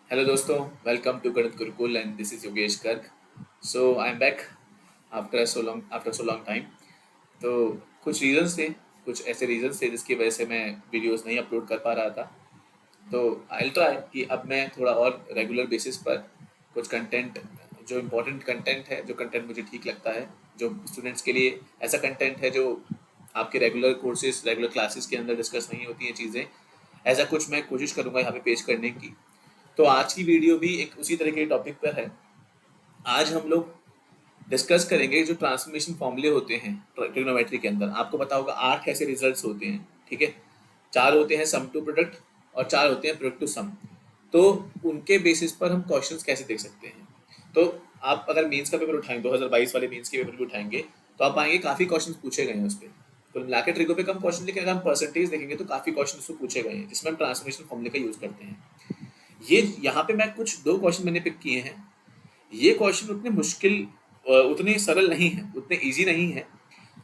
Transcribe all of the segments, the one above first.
Hello दोस्तों, welcome to गणित Gurukul and this is Yogesh Garg. So I am back after so long time. तो कुछ reasons थे, कुछ ऐसे रीजंस थे जिसकी वजह से मैं वीडियोस नहीं अपलोड कर पा रहा था। तो आई ट्राई कि अब मैं थोड़ा और रेगुलर बेसिस पर कुछ कंटेंट, जो इम्पोर्टेंट कंटेंट है, जो कंटेंट मुझे ठीक लगता है, जो स्टूडेंट्स के लिए ऐसा कंटेंट है जो आपके रेगुलर कोर्सेज, रेगुलर क्लासेस के अंदर डिस्कस नहीं होती हैं चीज़ें, ऐसा कुछ मैं कोशिश करूँगा यहाँ पे पेश करने की। तो आज की वीडियो भी एक उसी तरह के टॉपिक पर है। आज हम लोग डिस्कस करेंगे जो ट्रांसफॉर्मेशन फॉर्मूले होते हैं ट्रिग्नोमेट्री के अंदर। आपको पता होगा 8 ऐसे रिजल्ट्स होते हैं, ठीक है। 4 होते हैं सम टू प्रोडक्ट और 4 होते हैं प्रोडक्ट टू सम। तो उनके बेसिस पर हम क्वेश्चंस कैसे देख सकते हैं। तो आप अगर मेंस का पेपर उठाएंगे, 2022 वाले मेंस के पेपर भी उठाएंगे, तो आप पाएंगे काफ़ी क्वेश्चन पूछे गए हैं उस पर। तो मिला के ट्रिगो पे कम क्वेश्चन, लेकिन अगर हम परसेंटेज देखेंगे तो काफ़ी क्वेश्चन उसको पूछे गए हैं जिसमें हम ट्रांसफॉर्मेशन फॉर्मूले का यूज़ करते हैं। ये यहाँ पे मैं कुछ 2 क्वेश्चन मैंने पिक किए हैं। ये क्वेश्चन उतने मुश्किल, उतने सरल नहीं है, उतने इजी नहीं है,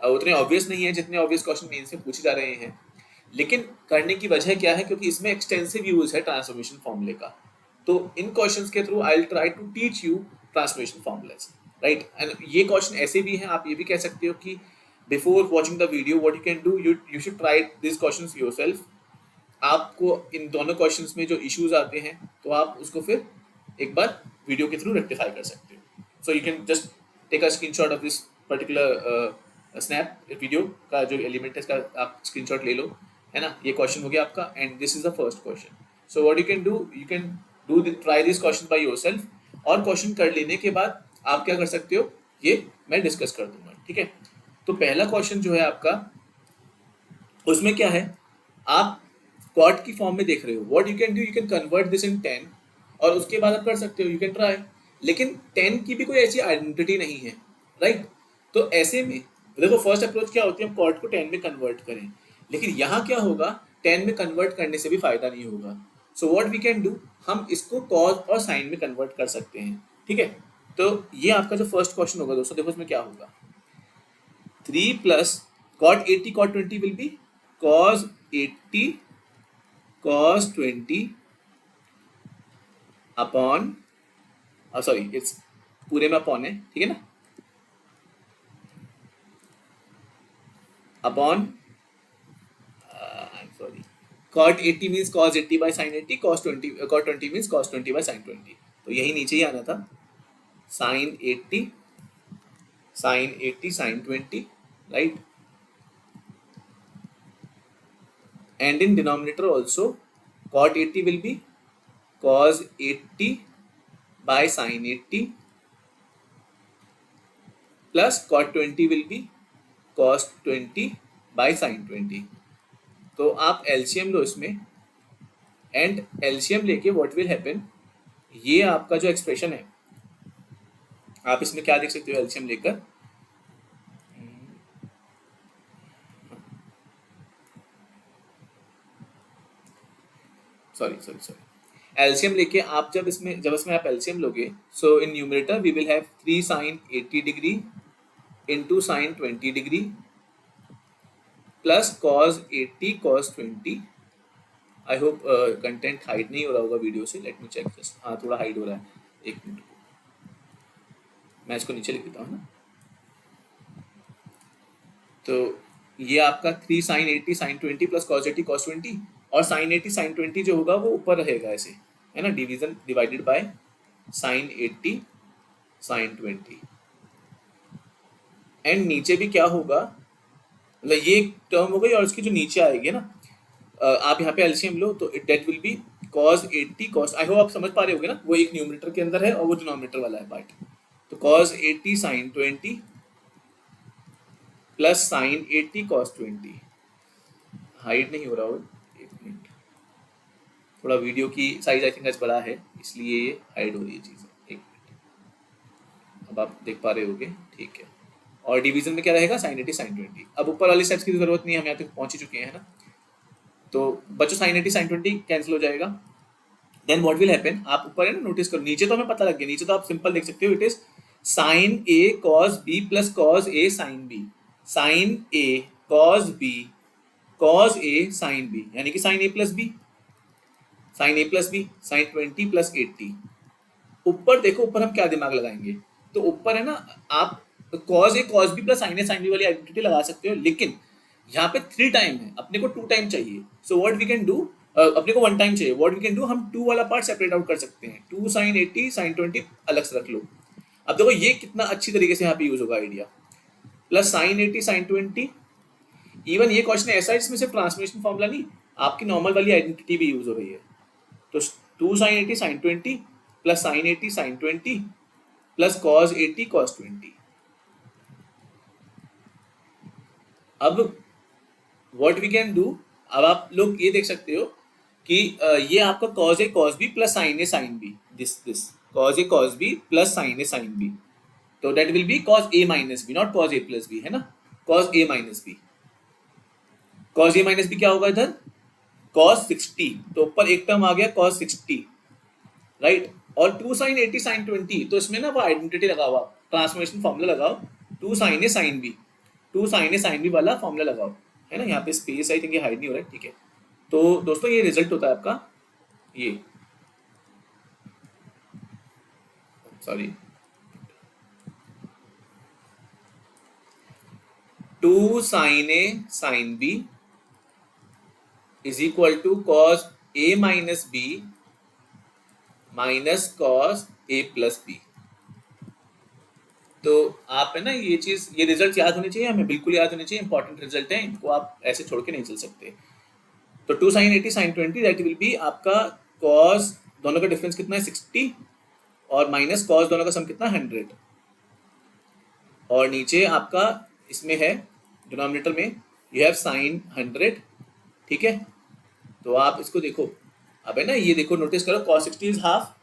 उतने ऑब्वियस नहीं है जितने ऑब्वियस क्वेश्चन मेंस में पूछे जा रहे हैं। लेकिन करने की वजह क्या है, क्योंकि इसमें एक्सटेंसिव यूज है ट्रांसफॉर्मेशन फॉर्मूले का। तो इन क्वेश्चंस के through I will try to teach you transformation formulas, right. And ये क्वेश्चन ऐसे भी हैं, आप ये भी कह सकते हो कि before watching the video what you can do, you should try this questions yourself. आपको इन दोनों क्वेश्चंस में जो इश्यूज आते हैं तो आप उसको फिर एक बार वीडियो के थ्रू रेक्टिफाई कर सकते हो। So you can just take a screenshot of this particular snap video का जो एलिमेंट है इसका आप स्क्रीनशॉट ले लो, है ना। ये क्वेश्चन हो गया आपका and this is the first question. So what you can do try this question by yourself. और क्वेश्चन कर लेने के बाद आप क्या कर सकते हो, ये मैं डिस्कस कर दूंगा, ठीक है। तो पहला क्वेश्चन जो है आपका, उसमें क्या है, आप क्वाड की फॉर्म में देख रहे हो। What you can do, you can convert this in 10 और उसके बाद आप कर सकते हो, यू कैन ट्राई। लेकिन 10 की भी कोई ऐसी आइडेंटिटी नहीं है, राइट। तो ऐसे में देखो, फर्स्ट अप्रोच क्या होती है, हम क्वाड को 10 में कन्वर्ट करें। लेकिन यहाँ क्या होगा, 10 में कन्वर्ट करने से भी फायदा नहीं होगा। So what we can do, हम इसको कॉज और साइन में कन्वर्ट कर सकते हैं, ठीक है। तो ये आपका जो फर्स्ट क्वेश्चन होगा दोस्तों, देखो इसमें क्या होगा। 3 plus cot 80 cot 20 will be cos 80 cos 20 upon, sorry it's पूरे में अपॉन है, ठीक है ना, upon, I am sorry, cot 80 means cos 80 by sin 80, cot 20 means cos 20 by sin 20। तो यही नीचे ही आना था, sin 80 sin 20, right. And in denominator also, cot 80 will be cos 80 by sin 80 plus cot 20 will be cos 20 by sin 20। तो आप LCM लो इसमें, and LCM लेके what will happen, ये आपका जो एक्सप्रेशन है, आप इसमें क्या देख सकते हो एलसीएम लेकर, सॉरी सॉरी सॉरी, एलसीएम लेके आप जब इसमें आप एलसीएम लोगे, so in numerator we will have 3 sin 80 degree into sin 20 degree plus cos 80 cos 20। I hope content hide नहीं हो रहा होगा वीडियो से, लेट मी चेक जस्ट। हाँ, थोड़ा हाइड हो रहा है, एक मिनट को मैं इसको नीचे लिख देता हूँ ना। तो ये आपका 3 sin 80 sin 20 plus cos 80 cos 20, और sin 80 sin 20 जो होगा वो ऊपर रहेगा ऐसे, है ना, division divided by sin 80 sin 20। And नीचे भी क्या होगा, मतलब ये एक टर्म हो गई और इसकी जो नीचे आएगी ना, आप यहाँ पे एलसीएम लो तो that will be cos 80 cos, I hope आप समझ पा रहे होगे ना, वो एक न्यूमरेटर के अंदर है और वो डिनोमिनेटर वाला है पार्ट। तो cos 80 sin 20 plus sin 80 cos 20। Hide नहीं हो रहा हो, एक मिनट, थोड़ा वीडियो की साइज आई थिंक आज बड़ा है इसलिए ये हाइड हो रही है चीज़ें, एक मिनट। अब आप देख पा रहे होगे, ठीक है। और डिवीजन में क्या रहेगा, sin 80 sin 20। अब ऊपर वाली स्टेप्स की जरूरत नहीं है, हम यहाँ तक पहुंच ही चुके हैं ना। तो बच्चों sin 80 sin 20 कैंसिल हो जाएगा। देन व्हाट विल हैपन, आप ऊपर है ना, नोटिस करो, नीचे तो हमें पता लग गया, नीचे तो आप सिंपल देख सकते हो, it is sin a cos b plus cos a sin b, sin a cos b cos a sin b, यानी कि sin a plus b, sine A plus B, sine 20 plus 80। ऊपर देखो, ऊपर हम क्या दिमाग लगाएंगे, तो ऊपर है ना, आप cause A cause B plus sine A sine B वाली आइडेंटिटी लगा सकते हो, लेकिन यहाँ पे 3 टाइम है, अपने को 2 टाइम चाहिए। So what we can do, अपने को 1 टाइम चाहिए, व्हाट वी कैन डू, हम 2 वाला पार्ट सेपरेट आउट कर सकते हैं। 2 साइन 80 साइन 20 अलग से रख लो। अब देखो ये कितना अच्छी तरीके से यहाँ पे यूज होगा idea, plus sine 80 sine 20। Even ये क्वेश्चन ऐसा है जिसमें सिर्फ ट्रांसफॉर्मेशन फॉर्मूला नहीं, आपकी नॉर्मल वाली आइडेंटिटी भी यूज हो रही है। तो 2 sine 80 sine 20 plus sine 80 sine 20 plus cos 80 cos 20। अब व्हाट वी कैन डू, अब आप लोग ये देख सकते हो कि ये आपका cos A cos B plus sine A sine B, this cos A cos B plus sine A sine B, तो that will be cos A minus B, not cos A plus B, है ना, cos A minus B. Cos A minus B क्या होगा इधर, cos 60, तो ऊपर एक term आ गया कॉस 60, राइट। और 2 साइन 80 साइन 20, तो इसमें ना वो आइडेंटिटी लगाओ, आप ट्रांसफॉर्मेशन फॉर्मूला लगाओ, 2 sine A sine B, 2 sine A sine B वाला फॉर्मूला लगाओ, है ना। यहाँ पे स्पेस आई थिंक ये हाइड नहीं हो रहा है, ठीक है। तो दोस्तों ये रिजल्ट होता है आपका, ये sorry 2 sine A sine B is equal to cos A minus B minus cos A plus B. तो आप है ना ये चीज, ये रिजल्ट याद होने चाहिए, हमें बिल्कुल याद होने चाहिए, इंपॉर्टेंट रिजल्ट है, इनको आप ऐसे छोड़ के नहीं चल सकते। तो 2 sine 80 sine 20 that will be आपका कॉस, दोनों का डिफरेंस कितना है 60, और माइनस कॉस दोनों का सम कितना 100, और नीचे आपका इसमें है डिनोमिनेटर में यू हैव साइन 100, ठीक है। तो आप इसको देखो, अब है ना ये देखो, नोटिस करो कॉस 60 इज हाफ,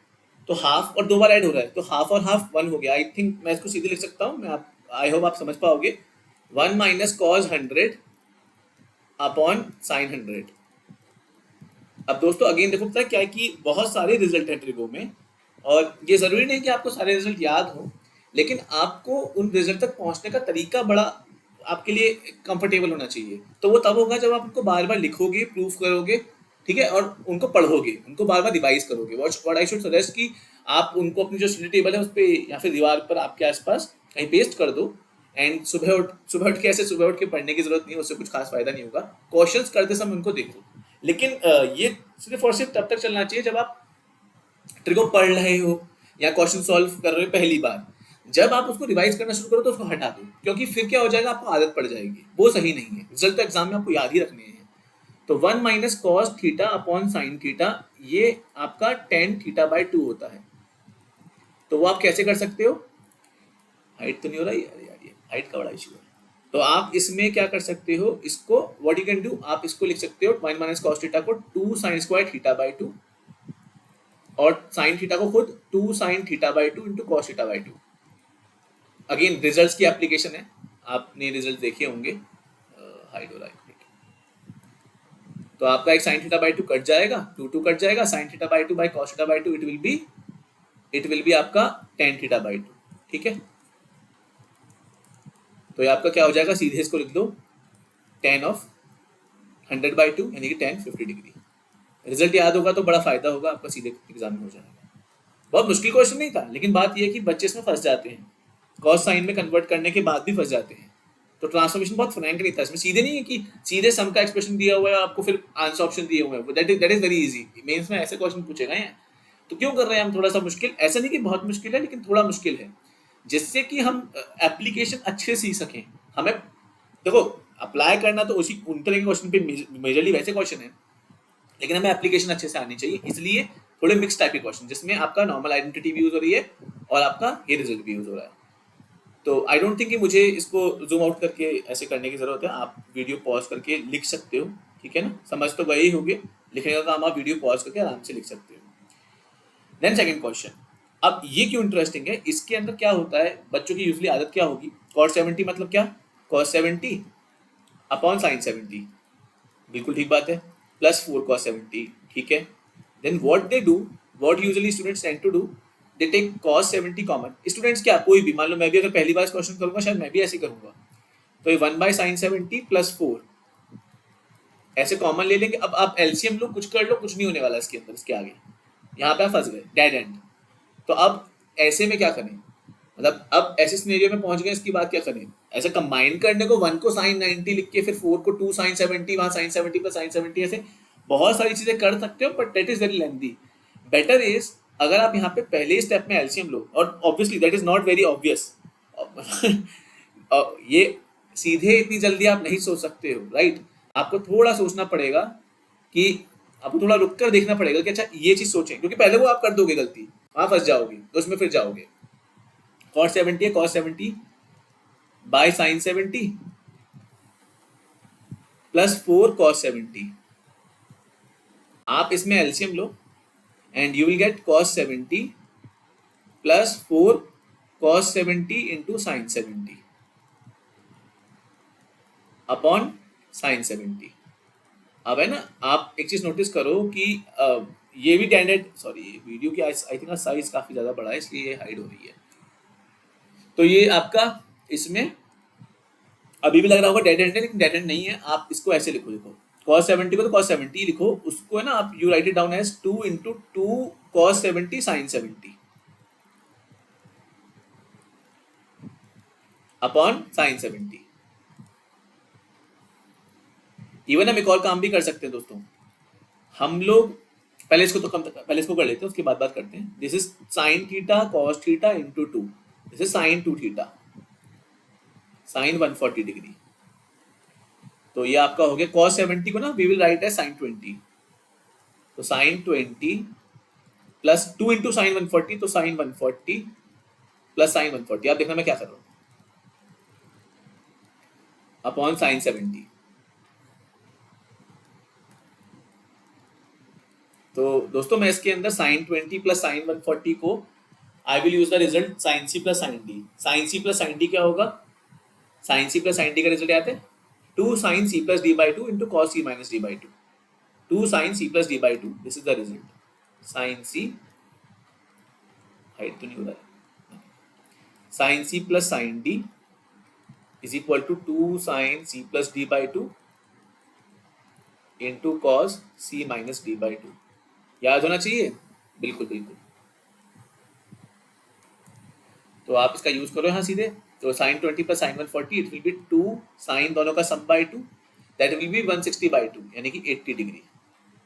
तो हाफ और 2 बार ऐड हो रहा है, तो हाफ और हाफ 1 हो गया। आई थिंक मैं इसको सीधे लिख सकता हूँ, मैं आप, आई होप आप समझ पाओगे, 1 माइनस कॉस 100 अपॉन साइन 100। अब दोस्तों अगेन देखो, पता है क्या है कि बहुत सारे रिजल्ट है ट्रिगो में, और ये जरूरी नहीं कि आपको सारे रिजल्ट याद हो, लेकिन आपको उन रिजल्ट तक पहुंचने का तरीका बड़ा आपके लिए कंफर्टेबल होना चाहिए। तो वो तब होगा जब आप उनको बार बार लिखोगे, प्रूफ करोगे, ठीक है, और उनको पढ़ोगे, उनको बार बार रिवाइज करोगे। व्हाट आई शुड सजेस्ट कि आप उनको अपनी जो स्टडी टेबल है उस पर या फिर दीवार पर आपके आसपास कहीं पेस्ट कर दो, एंड सुबह उठ के, ऐसे सुबह उठ के पढ़ने की जरूरत नहीं है, उससे कुछ खास फायदा नहीं होगा। क्वेश्चंस करते समय उनको देखो, लेकिन ये सिर्फ और सिर्फ तब तक चलना चाहिए जब आप ट्रिको पढ़ रहे हो या क्वेश्चन सॉल्व कर रहे हो पहली बार। जब आप उसको रिवाइज करना शुरू करो तो उसको हटा दो, क्योंकि फिर क्या हो जाएगा, आपको आदत पड़ जाएगी, वो सही नहीं है। रिजल्ट तो एग्जाम में आपको याद ही रखने हैं। तो 1 minus cos theta upon sine theta, ये आपका टेन थीटा बाई 2 होता है। तो वो आप कैसे कर सकते हो, हाइट तो नहीं हो रहा यार, ये हाइट का बड़ा इशू है। तो आप इसमें क्या कर सकते हो, इसको व्हाट यू कैन डू, आप इसको लिख सकते हो 1 माइनस कॉस थीटा को 2 साइन स्क्वायर थीटा बाई 2, और साइन थीटा को खुद 2 sine theta by 2 into cos theta by 2। Again results की एप्लीकेशन है, आपने रिजल्ट देखे होंगे, हाइड हो रहा है, तो आपका एक साइन थीटा बाई 2 कट जाएगा, 2 कट जाएगा, sine theta by 2 by cos theta by 2, it will be आपका टेन थीटा बाई 2, ठीक है। तो ये आपका क्या हो जाएगा, सीधे इसको लिख दो, टेन ऑफ 100 बाई 2 यानी कि टेन 50 डिग्री। रिजल्ट याद होगा तो बड़ा फायदा होगा आपका, सीधे एग्जाम में हो जाएगा। बहुत मुश्किल क्वेश्चन नहीं था, लेकिन बात यह है कि बच्चे इसमें फंस जाते हैं, कॉस साइन में कन्वर्ट करने के बाद भी फंस जाते हैं। तो ट्रांसफॉर्मेशन बहुत फ्रैंक नहीं था, इसमें सीधे नहीं है कि सीधे सम का एक्सप्रेशन दिया हुआ है, आपको फिर आंसर ऑप्शन दिए हुए हैं, that is very easy. Mains में ऐसे क्वेश्चन पूछे गए हैं, तो क्यों कर रहे हैं हम थोड़ा सा मुश्किल, ऐसा नहीं कि बहुत मुश्किल है, लेकिन थोड़ा मुश्किल है, जिससे कि हम एप्लीकेशन अच्छे सीख सकें। हमें देखो अप्लाई करना तो उसी उन तरह के क्वेश्चन पे मेजरली वैसे क्वेश्चन है, लेकिन हमें एप्लीकेशन अच्छे से आनी चाहिए, इसलिए थोड़े मिक्स टाइप के क्वेश्चन जिसमें आपका नॉर्मल आइडेंटिटी भी यूज हो रही है और आपका ये रिजल्ट भी यूज हो रहा है। तो आई डोंट थिंक कि मुझे इसको जूम आउट करके ऐसे करने की जरूरत है, आप वीडियो पॉज करके लिख सकते हो, ठीक है ना, समझ तो गए ही होंगे, लिखने का काम आप वीडियो पॉज करके आराम से लिख सकते हो। देन सेकंड क्वेश्चन, अब ये क्यों इंटरेस्टिंग है, इसके अंदर क्या होता है, बच्चों की यूजुअली आदत क्या होगी, cos 70 मतलब क्या, cos 70 अपॉन sin 70, बिल्कुल ठीक बात है, प्लस 4 cos 70, ठीक है। Then what they do, what usually students tend to do, they take cos 70 common. Students क्या, कोई भी, मान लो मैं भी अगर पहली बार क्वेश्चन करूंगा शायद मैं भी ऐसे करूंगा, तो ये 1 बाय sin 70 प्लस 4 ऐसे कॉमन ले लेंगे। अब आप एलसीएम लो, कुछ कर लो, कुछ नहीं होने वाला इसके अंदर, इसके आगे। यहाँ पे आप फंस गए, डेड एंड। तो अब ऐसे में क्या करें, मतलब अब ऐसे सिनेरियो में पहुंच गए, इसकी बात क्या करें। ऐसे कंबाइन करने को 1 को साइन 90 लिख के फिर 4 को 2 साइन 70, वहां साइन 70 प्लस साइन 70, ऐसे बहुत सारी चीजें कर सकते हो, but that is very lengthy. Better is अगर आप यहाँ पे पहले ही स्टेप में एलसीएम लो, और obviously that is not very obvious. ये सीधे इतनी जल्दी आप नहीं सोच सकते हो, राइट। आपको थोड़ा सोचना पड़ेगा, कि आपको थोड़ा रुक कर देखना पड़ेगा कि अच्छा ये चीज सोचें, क्योंकि पहले वो आप कर दोगे गलती, वहां फंस जाओगे, तो उसमें फिर जाओगे। cos 70 है, cos 70 by sin 70 plus 4 cos 70। आप इसमें एलसीएम लो and you will get cos 70 plus 4 cos 70 into sine 70 upon sine 70। अब है ना, आप एक चीज नोटिस करो कि ये भी टेंडेड, सॉरी वीडियो की आई थिंक साइज काफी ज्यादा बड़ा है, इसलिए ये हाइड हो रही है। तो ये आपका इसमें अभी भी लग रहा होगा डेड एंड है, लेकिन डेड एंड नहीं है। आप इसको ऐसे लिखो, देखो cos 70 को तो cos 70 लिखो, उसको है ना आप you write it down as 2 into 2 cos 70 sin 70 upon sin 70। Even हम एक और काम भी कर सकते हैं दोस्तों, हम लोग पहले इसको तो कम, पहले इसको कर लेते हैं, उसके बाद बात करते हैं। This is sine theta cos theta into 2, this is sine 2 theta sine 140 degree. तो ये आपका हो गया cos 70 को ना we will write as sine 20, तो साइन 20 प्लस 2 इंटू साइन 140, तो साइन 140 प्लस साइन 140, आप देखना मैं क्या कर रहा हूं, अपॉन साइन 70। तो दोस्तों मैं इसके अंदर साइन 20 प्लस साइन 140 को I will use the result sine C plus sine D. Sine C plus sine D क्या होगा, sine C plus sine D का रिजल्ट आता है 2 sine C plus D by 2 into cos C minus D by 2, 2 sine C plus D by 2, this is the result. Sine C, height तो नहीं हो रहा है, sine C plus sine D is equal to 2 sine C plus D by 2 into cos C minus D by 2। याद होना चाहिए, बिल्कुल बिल्कुल। तो आप इसका यूज करो यहाँ सीधे, तो sine 20 plus sine 140 it will be 2 sine दोनों का sum by 2, that will be 160 by 2 यानी कि 80 डिग्री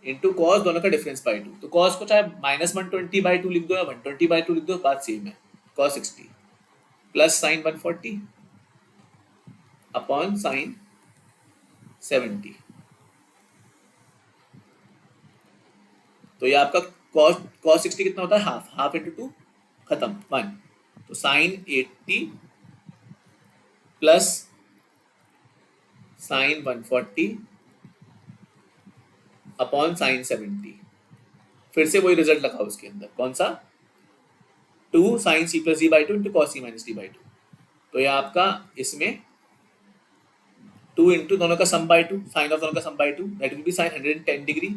इंटू कॉस दोनों का डिफरेंस बाई 2। तो कॉस को चाहे माइनस 120 बाई 2 लिख दो या 120 बाई 2 लिख दो, बात सेम है। Cos 60 plus sine 140 upon sine 70। तो ये आपका कॉस कॉस 60 कितना होता है, हाफ, हाफ इंटू 2 खत्म 1, तो sine 80 plus sine 140 upon sine 70। फिर से वही रिजल्ट लगाओ उसके अंदर, कौन सा, 2 sine C plus D by 2 into cos C minus D by 2। तो ये आपका इसमें 2 इंटू दोनों का सम बाई 2, साइन ऑफ दोनों का sum by 2, that will be sine 110 degree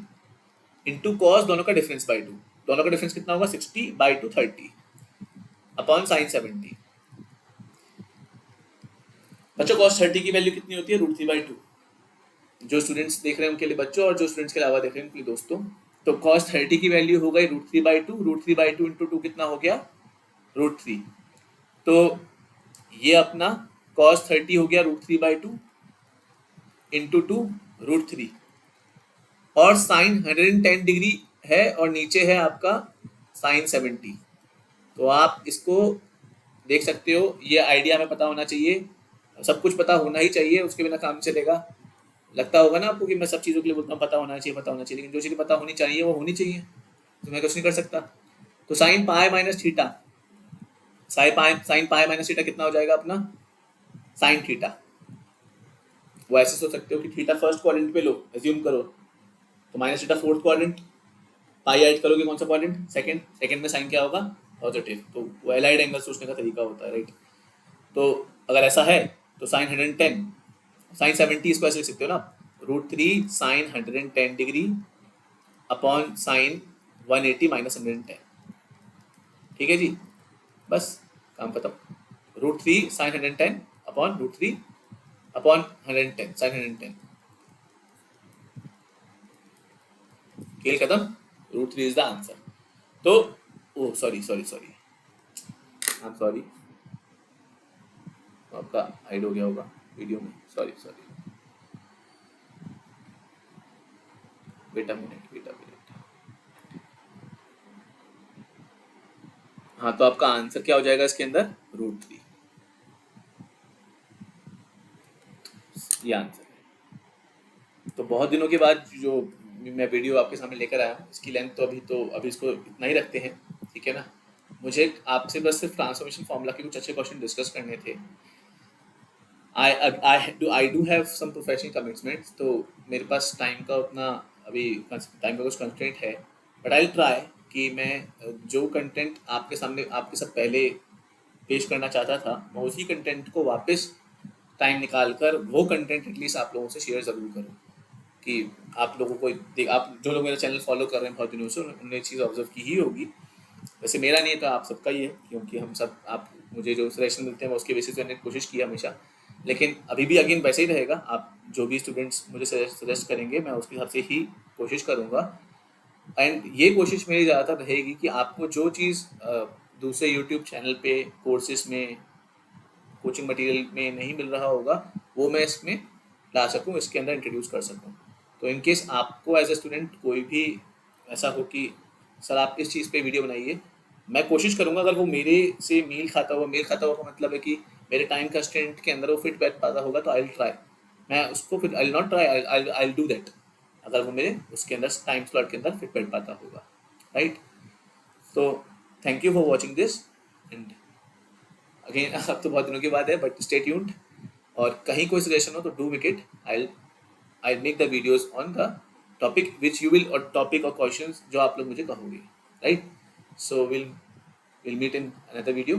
into cos दोनों का डिफरेंस बाई 2, दोनों का डिफरेंस कितना होगा 60 बाई 2 30 अपॉन साइन 70। बच्चों cos 30 की वैल्यू कितनी होती है, √3/2। जो स्टूडेंट्स देख रहे हैं उनके लिए बच्चों, और जो स्टूडेंट्स के अलावा देख रहे हैं उनके लिए दोस्तों, तो cos 30 की वैल्यू हो गई √3/2, √3/2 इंटू 2 कितना हो गया, √3। तो ये अपना cos 30 हो गया √3/2 इंटू 2 √3, और साइन 110 डिग्री है और नीचे है आपका साइन 70। तो आप इसको देख सकते हो, ये आइडिया हमें पता होना चाहिए, सब कुछ पता होना ही चाहिए, उसके बिना काम चलेगा। लगता होगा ना आपको कि मैं सब चीज़ों के लिए बोलता हूँ पता होना चाहिए, पता होना चाहिए, लेकिन जो चीज़ पता होनी चाहिए वो होनी चाहिए, तो मैं कुछ नहीं कर सकता। तो sine pi minus theta, sine pi minus theta कितना हो जाएगा अपना, साइन थीटा। वो ऐसे सोच सकते हो कि थीटा फर्स्ट क्वाड्रेंट पे लो, एज्यूम करो, तो माइनस थीटा फोर्थ क्वाड्रेंट, पाई ऐड करोगे कौन सा क्वाड्रेंट, सेकंड, सेकंड में साइन क्या होगा, पॉजिटिव। तो वो एलाइड एंगल सोचने का तरीका होता है, राइट। तो अगर ऐसा है तो साइन 110, साइन 70 इसको ऐसे लिख सकते हो ना, √3 sine 110 degree upon sine 180 minus 110। ठीक है जी, बस काम खत्म। √3 साइन 110 अपॉन √3 अपॉन 110 साइन 110। खेल खत्म, रूट 3 इज द आंसर। तो oh sorry sorry sorry, I am sorry, आपका हाइड हो गया होगा वीडियो में, sorry sorry, wait a minute wait a minute. हाँ, तो आपका आंसर क्या हो जाएगा इसके अंदर, रूट 3, ये आंसर है। तो बहुत दिनों के बाद जो मैं वीडियो आपके सामने लेकर आया हूँ, इसकी लेंथ तो अभी इसको इतना ही रखते हैं, ठीक है ना। मुझे आपसे बस सिर्फ ट्रांसफॉर्मेशन फॉर्मूला के कुछ अच्छे क्वेश्चन डिस्कस करने थे। I do have some professional commitments, तो मेरे पास टाइम का उतना अभी टाइम का कुछ कंस्ट्रेंट है, बट आई ट्राई कि मैं जो कंटेंट आपके सामने आपके सब पहले पेश करना चाहता था, मैं उसी कंटेंट को वापस टाइम निकाल कर वो कंटेंट एटलीस्ट आप लोगों से शेयर ज़रूर करूँ, कि आप लोगों को देख, आप जो लोग मेरा चैनल फॉलो कर रहे हैं बहुत दिनों से, उन्होंने चीज़ ऑब्जर्व की ही होगी। वैसे मेरा नहीं है तो आप सबका ही है, क्योंकि हम सब, आप मुझे जो सजेशन मिलते हैं वो उसके बेसिस पे मैंने कोशिश की हमेशा, लेकिन अभी भी अगेन वैसे ही रहेगा। आप जो भी स्टूडेंट्स मुझे सजेस्ट करेंगे, मैं उसके हिसाब से ही कोशिश करूँगा। एंड ये कोशिश मेरी ज़्यादातर रहेगी कि आपको जो चीज़ दूसरे यूट्यूब चैनल पे कोर्सेज में, कोचिंग मटेरियल में नहीं मिल रहा होगा, वो मैं इसमें ला सकूँ, इसके अंदर इंट्रोड्यूस कर सकूँ। तो इन केस आपको एज ए स्टूडेंट कोई भी ऐसा हो कि सर आप इस चीज़ पे वीडियो बनाइए, मैं कोशिश करूँगा अगर वो मेरे से मेल खाता हुआ का मतलब है कि मेरे टाइम कंस्ट्रेंट के अंदर वो फिट बैठ पाता होगा, तो आई विल ट्राई, मैं उसको फिर I will not try, I do that, अगर वो मेरे उसके अंदर टाइम स्लॉट के अंदर फिट बैठ पाता होगा, राइट। तो thank you for watching this, and again अब तो बहुत दिनों के बाद है, बट स्टे ट्यून्ड, और कहीं कोई सजेशन हो तो do make it, I make the videos on the topic which you will, और टॉपिक और क्वेश्चंस जो आप लोग मुझे कहोगे, right. So will meet in another video.